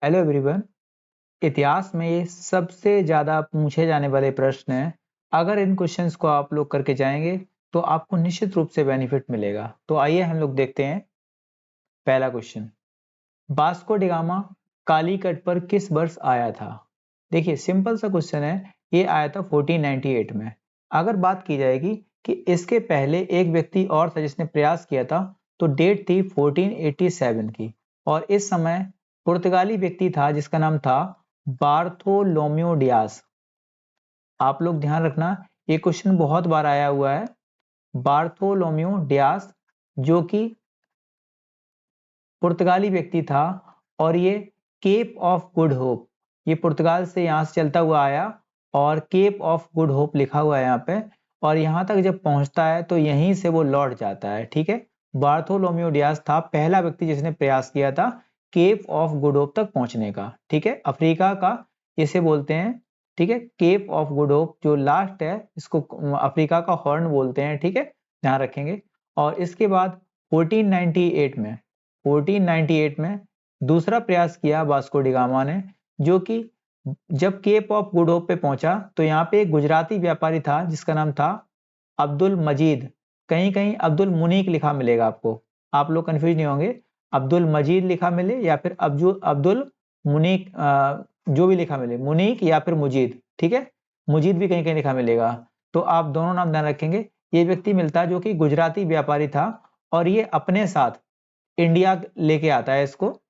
Hello everyone. इतिहास में ये सबसे ज़्यादा पूछे जाने वाले प्रश्न हैं। अगर इन क्वेश्चंस को आप लोग करके जाएंगे तो आपको निश्चित रूप से बेनिफिट मिलेगा। तो आइए हम लोग देखते हैं पहला question. Vasco D gamma Calicut पर किस वर्ष आया था? देखिए सिंपल सा क्वेश्चन है। ये आया था 1498 में। अगर बात की जाएगी कि इसके पहले एक व्यक्ति और था जिसने प्रयास किया था, तो डेट थी 1487 की। और इस समय पुर्तगाली व्यक्ति था जिसका नाम था बार्थोलोम्यो डियास। आप लोग ध्यान रखना, ये क्वेश्चन बहुत बार आया हुआ है। बार्थोलोम्यो डियास जो कि पुर्तगाली व्यक्ति था, और ये केप ऑफ गुड होप, ये पुर्तगाल से यहाँ से चलता हुआ आया और केप ऑफ गुड होप लिखा हुआ है यहाँ पे। और यहाँ तक जब पहुँचता है तो यहीं से वो लौट जाता है। ठीक है, बार्थोलोम्यो डियास था पहला व्यक्ति जिसने प्रयास किया था केप ऑफ गुड होप तक पहुँचने का। ठीक है, अफ्रीका का इसे बोलते हैं। ठीक है, केप ऑफ गुड होप जो लास्ट है इसको अफ्रीका का हॉर्न बोलते हैं। ठीक है, ध्यान रखेंगे। और इसके बाद 1498 में दूसरा प्रयास किया वास्को डी गामा ने, जो कि जब केप ऑफ गुड होप पे पहुंचा तो यहाँ पे एक गुजराती व्यापारी था जिसका नाम था अब्दुल मजीद। कहीं कहीं अब्दुल मुनीक लिखा मिलेगा आपको, आप लोग कंफ्यूज नहीं होंगे। अब्दुल मजीद लिखा मिले या फिर अब्दुल मुनीक, जो भी लिखा मिले, मुनीक या फिर मुजीद। ठीक है, मुजीद भी कहीं कहीं लिखा मिलेगा, तो आप दोनों नाम ध्यान रखेंगे। ये व्यक्ति मिलता जो कि गुजराती व्यापारी था, और ये अपने साथ इंडिया लेके आता है इसको,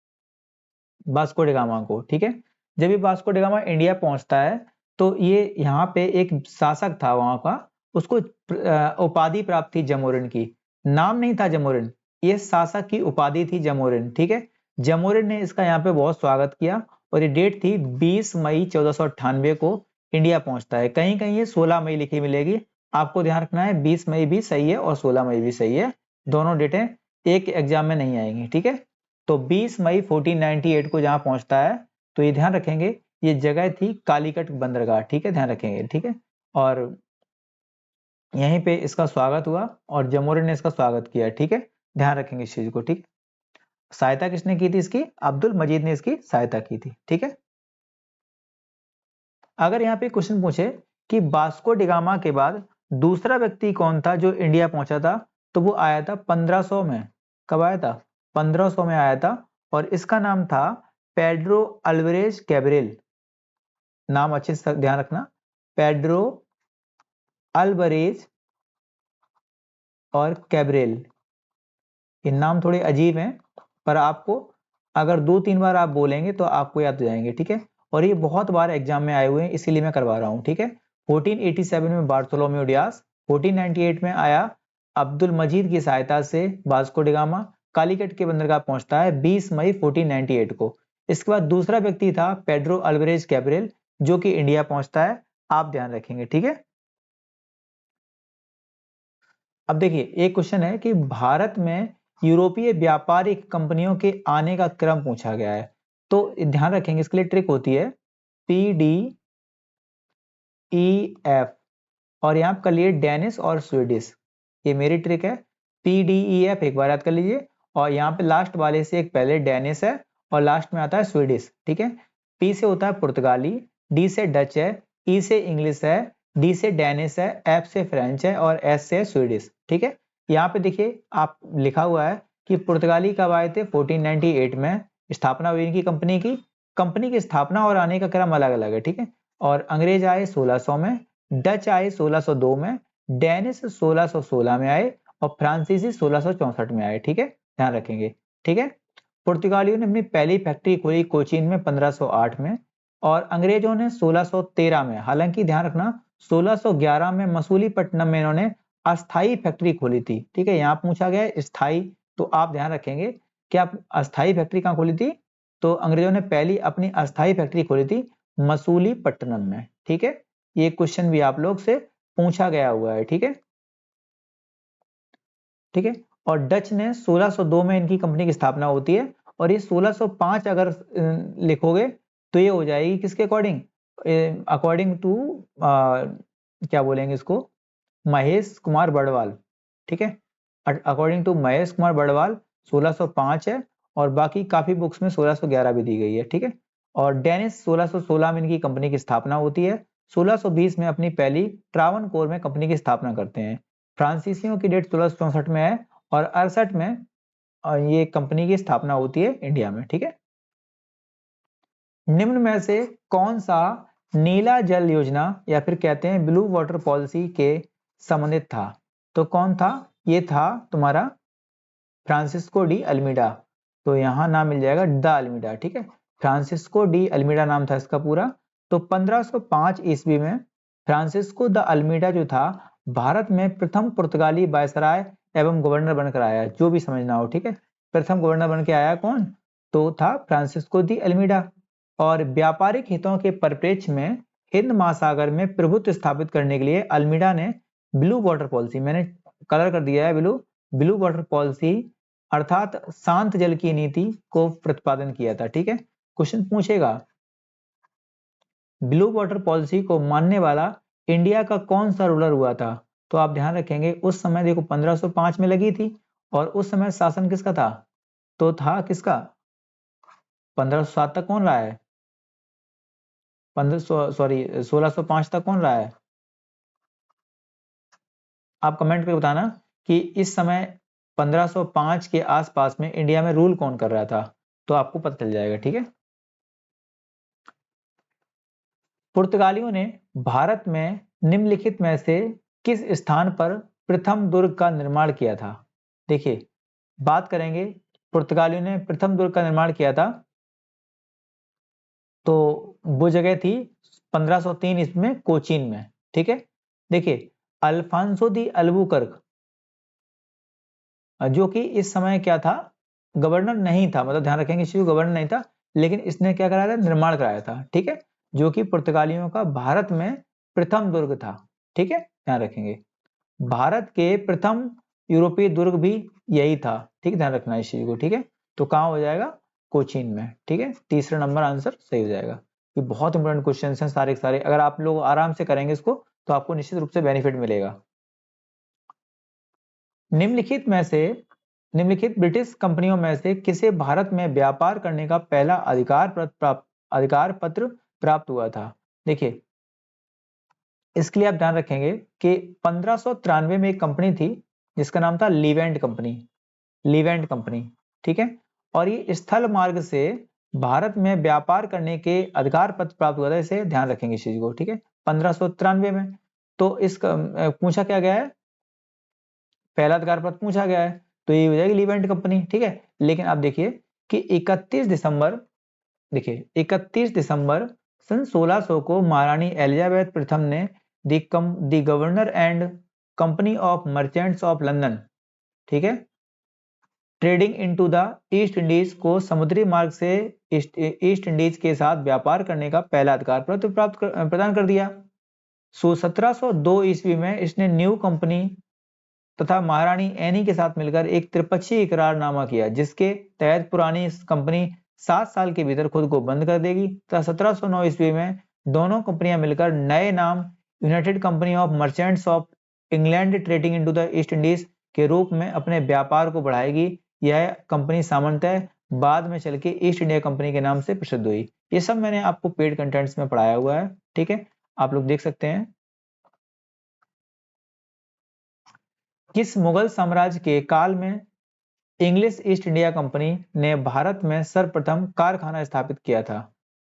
वास्को डी गामा को। ठीक है, जब ये वास्को डी गामा इंडिया पहुंचता है तो ये यहाँ पे एक शासक था वहां का, उसको उपाधि प्राप्त थी जमोरिन की। नाम नहीं था जमोरिन, ये शासक की उपाधि थी जमोरिन। ठीक है, जमोरिन ने इसका यहाँ पे बहुत स्वागत किया, और ये डेट थी 20 मई 1498 को इंडिया पहुंचता है। कहीं कहीं ये 16 मई लिखी मिलेगी, आपको ध्यान रखना है। 20 मई भी सही है और 16 मई भी सही है, दोनों डेटें एक एग्जाम में नहीं आएंगी। ठीक है, तो 20 मई 1498 को जहां पहुंचता है, तो ये ध्यान रखेंगे ये जगह थी कालीकट बंदरगाह। ठीक है, ध्यान रखेंगे। ठीक है, और यहीं पे इसका स्वागत हुआ और जमोरिन ने इसका स्वागत किया। ठीक है, ध्यान रखेंगे इस चीज को। ठीक, सहायता किसने की थी इसकी? अब्दुल मजीद ने इसकी सहायता की थी। ठीक है, अगर यहाँ पे क्वेश्चन पूछे कि वास्को डी गामा के बाद दूसरा व्यक्ति कौन था जो इंडिया पहुंचा था, तो वो आया था 1500 में। कब आया था? 1500 में आया था, और इसका नाम था पेड्रो अल्वारेज कैब्रेल। नाम अच्छे से ध्यान रखना, पेड्रो अल्वारेज और कैब्रेल। ये नाम थोड़े अजीब हैं, पर आपको अगर 2-3 बार आप बोलेंगे तो आपको याद हो जाएंगे। ठीक है, और ये बहुत बार एग्जाम में आए हुए हैं, इसीलिए मैं करवा रहा हूँ। ठीक है, 1487 में बार्थोलोम्यो डियास, 1498 में आया अब्दुल मजीद की सहायता से वास्को डी गामा, कालीकट के बंदरगाह पहुंचता है 20 मई 1498 को। इसके बाद दूसरा व्यक्ति था पेड्रो अल्वारेज कैब्रेल, जो कि इंडिया पहुंचता है। आप ध्यान रखेंगे। ठीक है, अब देखिए एक क्वेश्चन है कि भारत में यूरोपीय व्यापारिक कंपनियों के आने का क्रम पूछा गया है, तो ध्यान रखेंगे इसके लिए ट्रिक होती है PDEF, और यहाँ कर लिए डेनिस और स्वीडिश। ये मेरी ट्रिक है, PDEF एक बार याद कर लीजिए, और यहाँ पे लास्ट वाले से एक पहले डेनिस है और लास्ट में आता है स्वीडिश। ठीक है, P से होता है पुर्तगाली, D से डच है, E से इंग्लिश है, D से डेनिस है, F से फ्रेंच है, और S से स्वीडिश। ठीक है, यहाँ पे देखिए आप लिखा हुआ है कि पुर्तगाली कब आए थे? 1498 में स्थापना हुई इनकी कंपनी की स्थापना और आने का क्रम अलग अलग है। ठीक है, और अंग्रेज आए 1600 में, डच आए 1602 में, डेनिस 1616 में आए, और फ्रांसीसी 1664 में आए। ठीक है, ध्यान रखेंगे। ठीक है, पुर्तगालियों ने अपनी पहली फैक्ट्री खोली कोचीन में 1508 में, और अंग्रेजों ने 1613 में। हालांकि ध्यान रखना 1611 में मसूलीपट्टनम में इन्होंने अस्थाई फैक्ट्री खोली थी। ठीक है, यहाँ पूछा गया है स्थाई, तो आप ध्यान रखेंगे कि आप अस्थाई फैक्ट्री कहाँ खोली थी, तो अंग्रेजों ने पहली अपनी अस्थाई फैक्ट्री खोली थी मसूलीपट्टनम में। ठीक है, ये क्वेश्चन भी आप लोग से पूछा गया हुआ है। ठीक है, ठीक है, और डच ने 1602 में इनकी कंपनी की स्थापना होती है, और ये 1605 अगर लिखोगे तो ये हो जाएगी किसके अकॉर्डिंग? अकॉर्डिंग टू क्या बोलेंगे इसको, महेश कुमार बड़वाल। ठीक है, अकॉर्डिंग टू महेश कुमार बड़वाल 1605 है, और बाकी काफी बुक्स में 1611 भी दी गई है, ठीक है। और डेनिस 1616 में इनकी कंपनी की स्थापना होती है। 1620 में अपनी पहली ट्रावनकोर में कंपनी की स्थापना करते हैं। फ्रांसीसियों की डेट 1664 में है और 68 में ये कंपनी की स्थापना होती है इंडिया में, ठीक है। निम्न में से कौन सा नीला जल योजना या फिर कहते हैं ब्लू वाटर पॉलिसी के संबंधित था? तो कौन था? ये था तुम्हारा फ्रांसिस्को डी अल्मीडा। तो यहां नाम मिल जाएगा द अल्मीडा, ठीक है। फ्रांसिस्को डी अल्मीडा नाम था इसका पूरा। तो 1505 ईस्वी में फ्रांसिस्को द अल्मीडा जो था भारत में प्रथम पुर्तगाली वायसराय एवं गवर्नर बनकर आया, जो भी समझना हो, ठीक है। प्रथम गवर्नर बन के आया कौन? तो था फ्रांसिस्को दी अल्मीडा। और व्यापारिक हितों के परिप्रेक्ष्य में हिंद महासागर में प्रभुत्व स्थापित करने के लिए अल्मीडा ने ब्लू वाटर पॉलिसी, मैंने कलर कर दिया है ब्लू, ब्लू वाटर पॉलिसी अर्थात शांत जल की नीति को प्रतिपादन किया था, ठीक है। क्वेश्चन पूछेगा ब्लू वाटर पॉलिसी को मानने वाला इंडिया का कौन सा रूलर हुआ था? तो आप ध्यान रखेंगे उस समय देखो 1505 में लगी थी और उस समय शासन किसका था? तो था किसका? 1507 तक कौन रहा है? 1605 तक कौन रहा है? आप कमेंट करके बताना कि इस समय 1505 के आसपास में इंडिया में रूल कौन कर रहा था, तो आपको पता चल जाएगा, ठीक है। पुर्तगालियों ने भारत में निम्नलिखित में से किस स्थान पर प्रथम दुर्ग का निर्माण किया था? देखिए बात करेंगे पुर्तगालियों ने प्रथम दुर्ग का निर्माण किया था, तो वो जगह थी 1503 ईस्वी में कोचीन में, ठीक है। देखिए अल्फांसो दी अल्बुकर्क जो कि इस समय क्या था? गवर्नर नहीं था, मतलब ध्यान रखेंगे इस चीज, गवर्नर नहीं था, लेकिन इसने क्या कराया था? निर्माण कराया था, ठीक है। जो कि पुर्तगालियों का भारत में प्रथम दुर्ग था, ठीक है, ध्यान रखेंगे। भारत के प्रथम यूरोपीय दुर्ग भी यही था, ठीक है, ध्यान रखना इस चीज को, ठीक है। तो कहाँ हो जाएगा? कोचीन में, ठीक है। तीसरा नंबर आंसर सही हो जाएगा। ये बहुत इंपॉर्टेंट क्वेश्चन हैं सारे के सारे, अगर आप लोग आराम से करेंगे इसको तो आपको निश्चित रूप से बेनिफिट मिलेगा। निम्नलिखित में से निम्नलिखित ब्रिटिश कंपनियों में से किसे भारत में व्यापार करने का पहला अधिकार पत्र प्राप्त हुआ था? देखिए इसके लिए आप ध्यान रखेंगे कि 1593 में एक कंपनी थी जिसका नाम था लीवेंट कंपनी, लीवेंट कंपनी, ठीक है। और ये स्थल मार्ग से भारत में व्यापार करने के अधिकार पत्र प्राप्त हुआ था, इसे ध्यान रखेंगे इस चीज को, ठीक है। 1593 में तो इस पूछा क्या गया है? पहला अधिकार पत्र पूछा गया है, तो ये हो जाएगी लीवेंट कंपनी, ठीक है। लेकिन आप देखिए कि 31 दिसंबर सन 1600 को महारानी एलिजाबेथ प्रथम ने the governor and company of merchants of London, ठीक है, trading into the East Indies को समुद्री मार्ग से ईस्ट इंडीज के साथ व्यापार करने का पहला अधिकार पत्र प्रदान कर दिया। 1702 ईस्वी में इसने न्यू कंपनी तथा महारानी एनी के साथ मिलकर एक त्रिपक्षीय इकरारनामा किया, जिसके तहत पुरानी कंपनी 7 साल के भीतर खुद को बंद कर देगी तथा 1709 ईस्वी में दोनों कंपनियां मिलकर नए नाम United company of merchants of England trading into the East Indies के रूप में अपने व्यापार को बढ़ाएगी। यह कंपनी सामान्यतः बाद में चल के ईस्ट इंडिया कंपनी के नाम से प्रसिद्ध हुई। ये सब मैंने आपको पेड कंटेंट्स में पढ़ाया हुआ है, ठीक है, आप लोग देख सकते हैं। किस मुगल साम्राज्य के काल में इंग्लिश ईस्ट इंडिया कंपनी ने भारत में सर्वप्रथम कारखाना स्थापित किया था?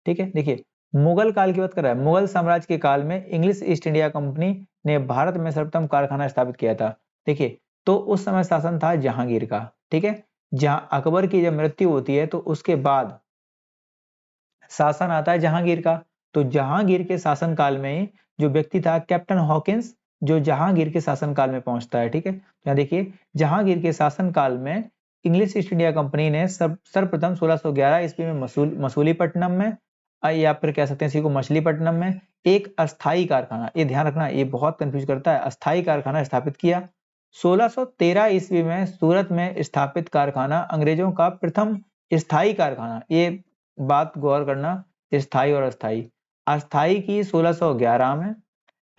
ठीक है, देखिए मुगल काल की बात कर रहा है, मुगल साम्राज्य के काल में इंग्लिश ईस्ट इंडिया कंपनी ने भारत में सर्वप्रथम कारखाना स्थापित किया था। देखिए तो उस समय शासन था जहांगीर का, ठीक है। जहां अकबर की जब मृत्यु होती है तो उसके बाद शासन आता है जहांगीर का। तो जहांगीर के शासन काल में जो व्यक्ति था कैप्टन हॉकिंस, जो जहांगीर के शासन काल में पहुंचता है, ठीक है। यहाँ देखिए जहांगीर के शासन काल में इंग्लिश ईस्ट इंडिया कंपनी ने सर्वप्रथम 1611 ईस्वी में मसूलीपट्टनम में या फिर कह सकते हैं इसी को मछलीपट्टनम में एक अस्थाई कारखाना, ये ध्यान रखना ये बहुत कंफ्यूज करता है, अस्थाई कारखाना स्थापित किया। 1613 ईस्वी में सूरत में स्थापित कारखाना अंग्रेजों का प्रथम स्थाई कारखाना, ये बात गौर करना, स्थाई और अस्थाई। अस्थाई की 1611 में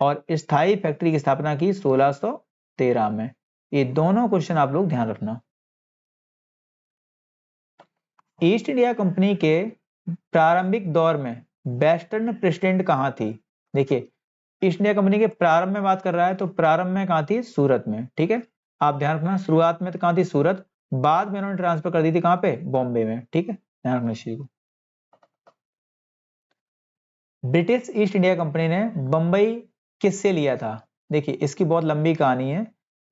और स्थाई फैक्ट्री की स्थापना की 1613 में। ये दोनों क्वेश्चन आप लोग ध्यान रखना। ईस्ट इंडिया कंपनी के प्रारंभिक दौर में वेस्टर्न प्रेसिडेंट कहाँ थी? देखिए, ईस्ट इंडिया कंपनी के प्रारंभ में बात कर रहा है, तो प्रारंभ में कहाँ थी? सूरत में। ठीक है, आप ध्यान रखना, शुरुआत में तो कहाँ थी? सूरत, बाद में उन्होंने ट्रांसफर कर दी थी कहाँ पे? बॉम्बे में। ठीक है, ध्यान रखना इस चीज को। ब्रिटिश ईस्ट इंडिया कंपनी ने बंबई किससे लिया था? देखिए, इसकी बहुत लंबी कहानी है,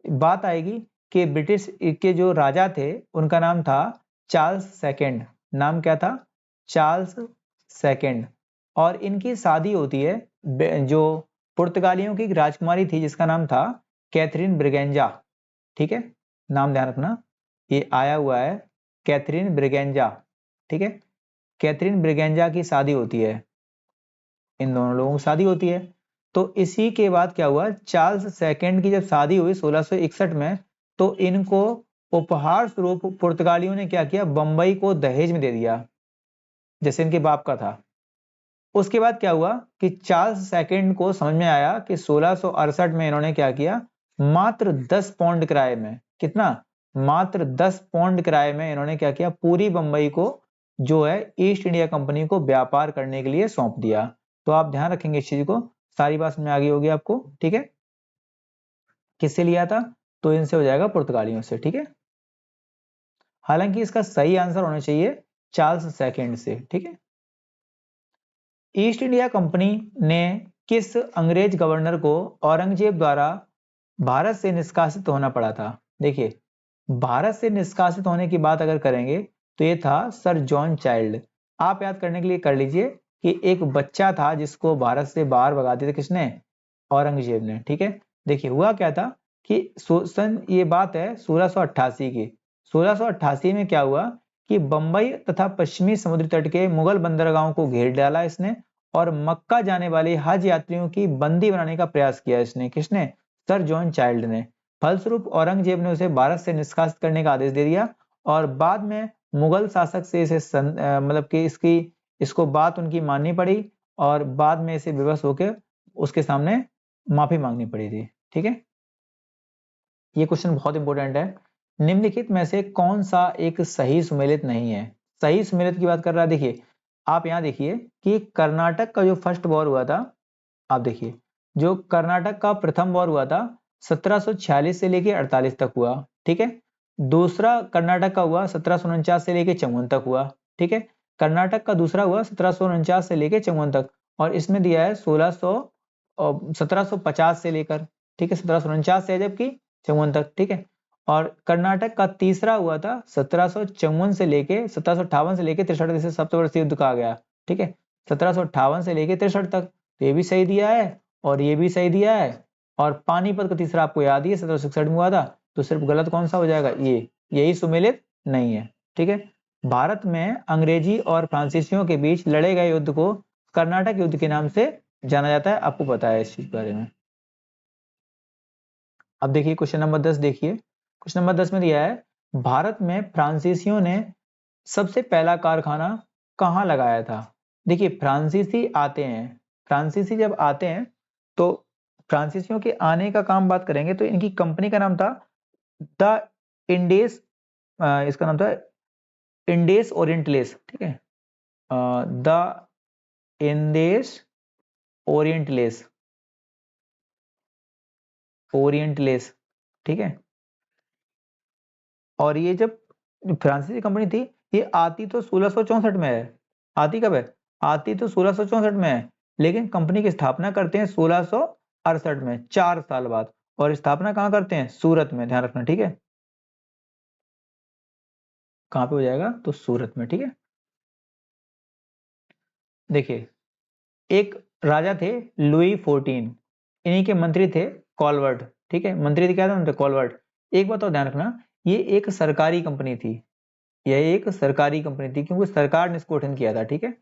बात आएगी कि ब्रिटिश के जो राजा थे उनका नाम था चार्ल्स सेकंड। नाम क्या था? Charles second. और इनकी शादी होती है जो पुर्तगालियों की राजकुमारी थी जिसका नाम था कैथरीन ब्रिगेंजा। ठीक है, नाम ध्यान रखना, ये आया हुआ है कैथरीन ब्रिगेंजा। ठीक है, कैथरीन ब्रिगेंजा की शादी होती है, इन दोनों लोगों की शादी होती है। तो इसी के बाद क्या हुआ, चार्ल्स सेकंड की जब शादी हुई 1661 में, तो इनको उपहार स्वरूप पुर्तगालियों ने क्या किया, बंबई को दहेज में दे दिया, जैसे इनके बाप का था। उसके बाद क्या हुआ कि चार्ल्स सेकंड को समझ में आया कि 1668 में इन्होंने क्या किया, मात्र 10 पाउंड किराए में, कितना? मात्र 10 पाउंड किराए में इन्होंने क्या किया, पूरी बंबई को जो है ईस्ट इंडिया कंपनी को व्यापार करने के लिए सौंप दिया। तो आप ध्यान रखेंगे इस चीज को, सारी बात में आ गई होगी आपको। ठीक है, किससे लिया था? तो इनसे हो जाएगा, पुर्तगालियों से। ठीक है, हालांकि इसका सही आंसर होना चाहिए चार्ल्स सेकंड से। ठीक है, ईस्ट इंडिया कंपनी ने किस अंग्रेज गवर्नर को औरंगजेब द्वारा भारत से निष्कासित होना पड़ा था? देखिए, भारत से निष्कासित होने की बात अगर करेंगे तो ये था सर जॉन चाइल्ड। आप याद करने के लिए कर लीजिए कि एक बच्चा था जिसको भारत से बाहर भगा दिया था, किसने? औरंगजेब ने। ठीक है, देखिए हुआ क्या था कि सन, ये बात है 1688 की। 1688 में क्या हुआ कि बंबई तथा पश्चिमी समुद्री तट के मुगल बंदरगाहों को घेर डाला इसने, और मक्का जाने वाले हज यात्रियों की बंदी बनाने का प्रयास किया इसने। किसने? सर जॉन चाइल्ड ने। फलस्वरूप औरंगजेब ने उसे भारत से निष्कासित करने का आदेश दे दिया, और बाद में मुगल शासक से इसे मतलब कि इसको बात उनकी माननी पड़ी, और बाद में इसे विवश होकर उसके सामने माफी मांगनी पड़ी थी। ठीक है, ये क्वेश्चन बहुत इंपॉर्टेंट है। निम्नलिखित में से कौन सा एक सही सुमेलित नहीं है? सही सुमेलित की बात कर रहा है, देखिए आप यहां देखिए कि कर्नाटक का जो फर्स्ट वॉर हुआ था, आप देखिए जो कर्नाटक का प्रथम वॉर हुआ था 1746 से लेके 48 तक हुआ। ठीक है, दूसरा कर्नाटक का हुआ 1749 से लेके 54 तक हुआ। ठीक है, कर्नाटक का दूसरा हुआ 1749 से लेके 54 तक, और इसमें दिया है 1750 से लेकर, ठीक है, 1749 से है जबकि 54 तक। ठीक है, और कर्नाटक का तीसरा हुआ था 1754 से लेके 1758 से लेके 63, जिसे सप्तवर्षीय युद्ध कहा गया। ठीक है, 1758 से लेके 63 तक, तो ये भी सही दिया है और ये भी सही दिया है। और पानीपत का तीसरा आपको याद ही है 1761 में हुआ था, तो सिर्फ गलत कौन सा हो जाएगा? ये, यही सुमेलित नहीं है। ठीक है, भारत में अंग्रेजी और फ्रांसीसियों के बीच लड़े गए युद्ध को कर्नाटक युद्ध के नाम से जाना जाता है, आपको पता है इस चीज के बारे में। अब देखिए क्वेश्चन नंबर 10, देखिए क्वेश्चन नंबर 10 में दिया है भारत में फ्रांसीसियों ने सबसे पहला कारखाना कहाँ लगाया था? देखिए, फ्रांसीसी आते हैं, फ्रांसीसी जब आते हैं तो फ्रांसीसियों के आने का काम बात करेंगे तो इनकी कंपनी का नाम था द इंडेस, इसका नाम था इंडेस ओरिएंटलेस। ठीक है, द इंडेस ओरिएंटलेस, ओरिएंटलेस। ठीक है, और ये जब फ्रांसीसी कंपनी थी, ये आती तो 1664 में है। आती कब है? आती तो 1664 में है, लेकिन कंपनी की स्थापना करते हैं 1668 में, 4 साल बाद। और स्थापना कहाँ करते हैं? सूरत में, ध्यान रखना। ठीक है, कहाँ पे हो जाएगा? तो सूरत में। ठीक है, देखिए एक राजा थे लुई 14, इन्हीं के मंत्री थे कॉलवर्ट। ठीक है, मंत्री थे, क्या था? कॉलवर्ट। एक बात और ध्यान रखना, ये एक सरकारी कंपनी थी, यह एक सरकारी कंपनी थी क्योंकि सरकार ने इसको गठन किया था। ठीक है,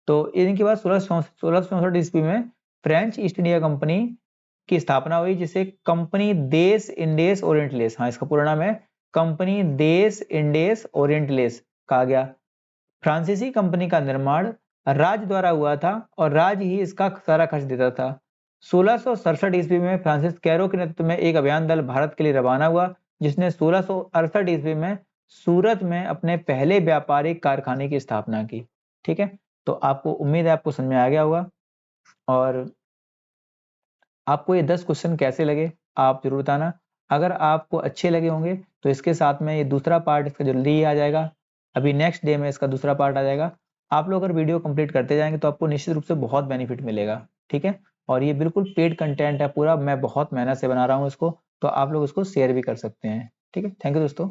तो इनके बाद 1664 ईस्वी में फ्रेंच ईस्ट इंडिया कंपनी की स्थापना हुई, जिसे कंपनी देश इंडेस ओरिएंटलेस, हाँ इसका पूरा नाम है कंपनी देश इंडेस ओरिएंटलेस कहा गया। फ्रांसीसी कंपनी का निर्माण राज्य द्वारा हुआ था और राज्य ही इसका सारा खर्च देता था। 1667 ईस्वी में फ्रांसिस कैरो के नेतृत्व में एक अभियान दल भारत के लिए रवाना हुआ, जिसने 1668 ईस्वी में सूरत में अपने पहले व्यापारिक कारखाने की स्थापना की। ठीक है, तो आपको उम्मीद है आपको समझ में आ गया होगा। और आपको ये 10 क्वेश्चन कैसे लगे आप जरूर बताना। अगर आपको अच्छे लगे होंगे तो इसके साथ में ये दूसरा पार्ट इसका जल्दी ही आ जाएगा, अभी नेक्स्ट डे में इसका दूसरा पार्ट आ जाएगा। आप लोग अगर वीडियो कंप्लीट करते जाएंगे तो आपको निश्चित रूप से बहुत बेनिफिट मिलेगा। ठीक है, और ये बिल्कुल पेड कंटेंट है पूरा, मैं बहुत मेहनत से बना रहा हूँ इसको, तो आप लोग इसको शेयर भी कर सकते हैं। ठीक है, थैंक यू दोस्तों।